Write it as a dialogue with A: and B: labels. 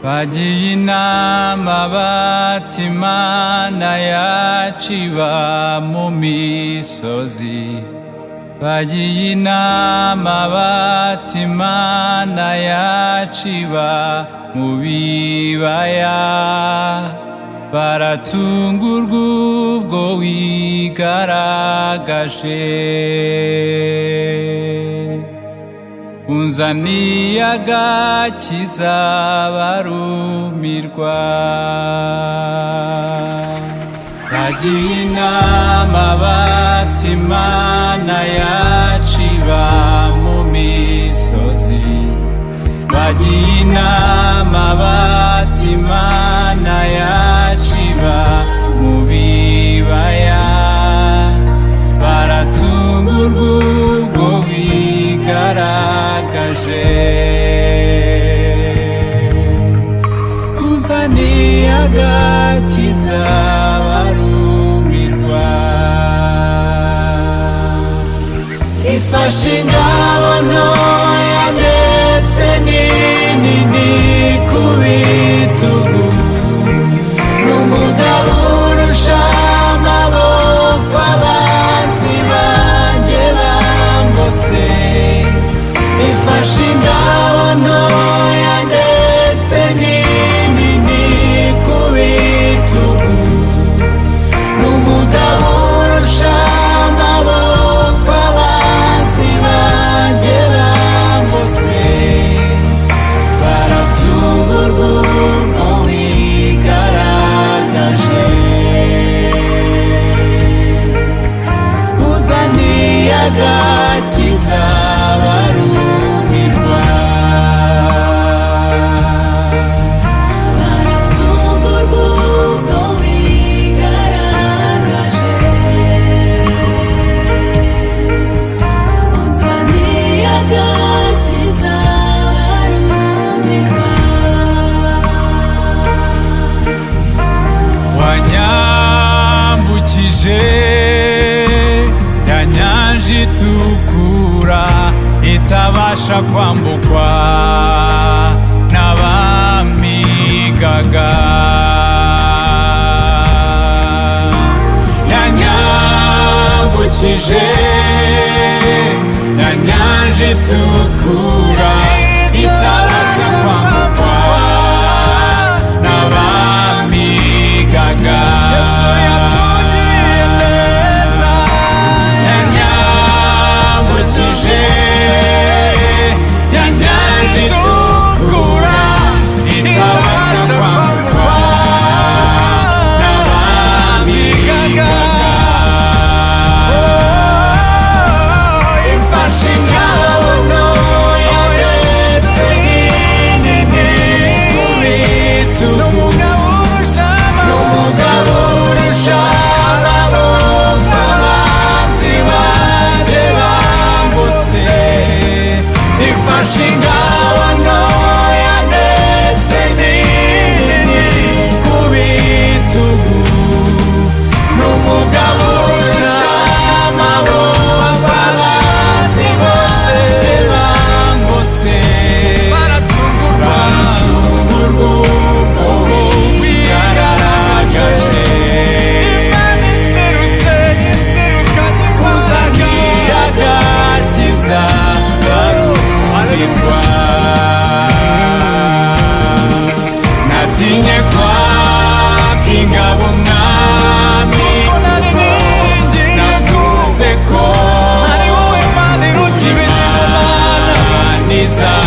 A: bagiye inama bati Imana yacu iba mu misozi, bagiye inama bati Imana yacu iba mu bibaya, baratungurwa ubwo wigaragaje, unzaniye agakiza barumirwa. Bagiye inama bati Imana yacu iba mu misozi, bagiye inama bati Imana yacu iba mu bibaya, baratungurwa ubwo wigaragaje, uzaniye agakiza barumirwa. Ifashe ingabo ntoya ndetse n'inini ku bitugu, n'umugabo urusha amaboko abanzi banjye bangose. Ifashe ingabo ntoya ndetse n'inini ku bitugu, n'umugabo urusha amaboko abanzi banjye bangose, baratungurwa ubwo wigaragaje, uzaniye agakiza barumirwa. Baratungurwa ubwo wigaragaje, uzaniye agakiza barumirwa. Wanyambukije ya nyanja itukura itabasha kwambukwa n'abamigaga, yanyambukije ya nyanja itukura itabasha kwambukwa n'abamigaga. Yesu yatugiriye neza, yanyambukije ya nyanja itukura itabasha kwambukwa n'abamigaga. Ifashe ingabo ntoya ndetse n'inini ku bitugu, n'umugabo urusha amaboko abanzi banjye bangose. Ifashe ingabo ntoya ndetse n'inini ku bitugu, n'umugabo urusha amaboko abanzi banjye bangose, baratungurwa ubwo wigaragaje. Imana iserutse iserukanye uzaniye agakiza barumirwa. Natinye kwaka ingabo umwami, navuze ko ari wowe Mana iruta ibindi Mana, nizangiza